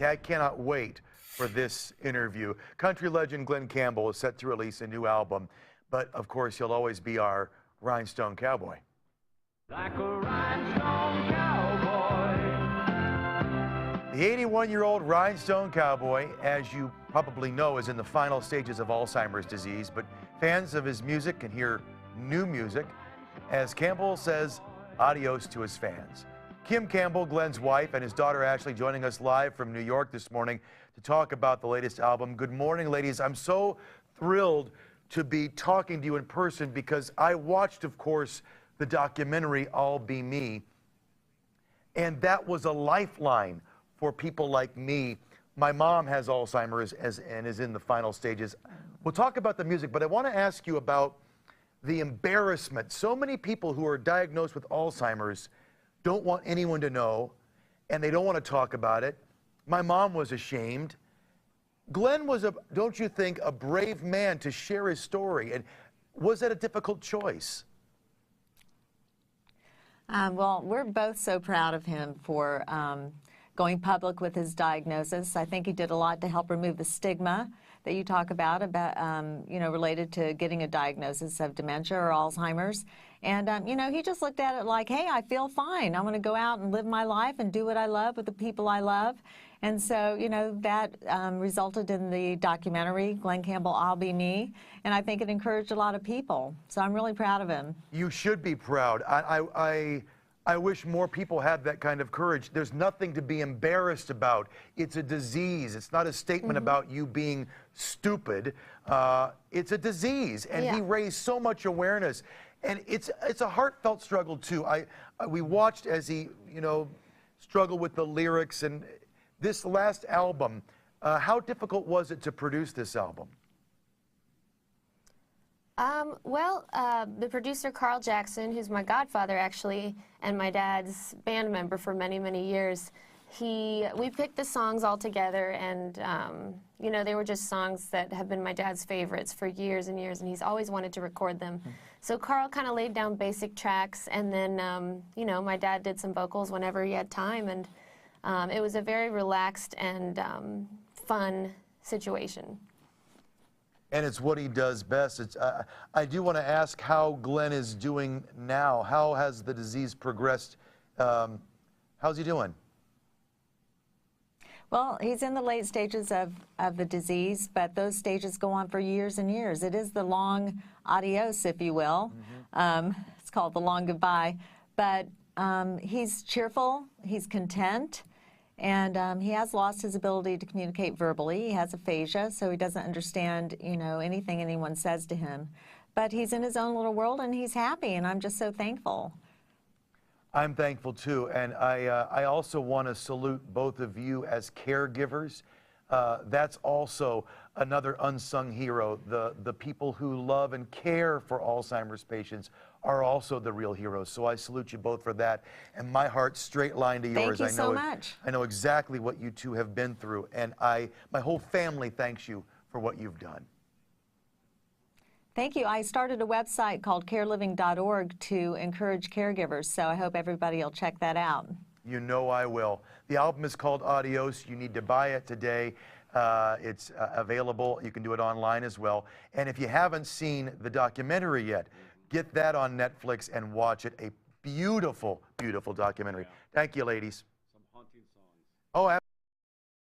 I cannot wait for this interview. Country legend Glen Campbell is set to release a new album, but of course he'll always be our rhinestone cowboy. Like a rhinestone cowboy. The 81-year-old rhinestone cowboy, as you probably know, is in the final stages of Alzheimer's disease, but fans of his music can hear new music as Campbell says adios to his fans. Kim Campbell, Glen's wife, and his daughter Ashley joining us live from New York this morning to talk about the latest album. Good morning, ladies. I'm so thrilled to be talking to you in person because I watched, of course, the documentary I'll Be Me, and that was a lifeline for people like me. My mom has Alzheimer's and is in the final stages. We'll talk about the music, but I want to ask you about the embarrassment. So many people who are diagnosed with Alzheimer's don't want anyone to know, and they don't want to talk about it. My mom was ashamed. Glen was, don't you think, a brave man to share his story, and was that a difficult choice? Well, we're both so proud of him for going public with his diagnosis. I think he did a lot to help remove the stigma that you talk about related to getting a diagnosis of dementia or Alzheimer's. And, he just looked at it like, hey, I feel fine. I'm going to go out and live my life and do what I love with the people I love. And so, that resulted in the documentary, Glen Campbell, I'll Be Me. And I think it encouraged a lot of people. So I'm really proud of him. You should be proud. I wish more people had that kind of courage. There's nothing to be embarrassed about. It's a disease. It's not a statement about you being stupid. It's a disease, and he raised so much awareness. And it's a heartfelt struggle too. We watched as he, struggled with the lyrics. And this last album, how difficult was it to produce this album? The producer, Carl Jackson, who's my godfather actually, and my dad's band member for many, many years, we picked the songs all together, and, they were just songs that have been my dad's favorites for years and years, and he's always wanted to record them. So Carl kind of laid down basic tracks, and then, my dad did some vocals whenever he had time, and it was a very relaxed and fun situation. And it's what he does best. I do want to ask how Glen is doing now. How has the disease progressed? How's he doing? Well, he's in the late stages of the disease, but those stages go on for years and years. It is the long adios, if you will. It's called the long goodbye. But he's cheerful, he's content. And he has lost his ability to communicate verbally. He has aphasia, so he doesn't understand, anything anyone says to him. But he's in his own little world, and he's happy, and I'm just so thankful. I'm thankful, too. And I also want to salute both of you as caregivers. That's also another unsung hero. The people who love and care for Alzheimer's patients are also the real heroes. So I salute you both for that. And my heart straight line to yours. Thank you so much. I know exactly what you two have been through. And my whole family thanks you for what you've done. Thank you. I started a website called careliving.org to encourage caregivers. So I hope everybody will check that out. You know I will. The album is called Adios. You need to buy it today. It's available. You can do it online as well. And if you haven't seen the documentary yet, get that on Netflix and watch it. A beautiful, beautiful documentary. Thank you, ladies.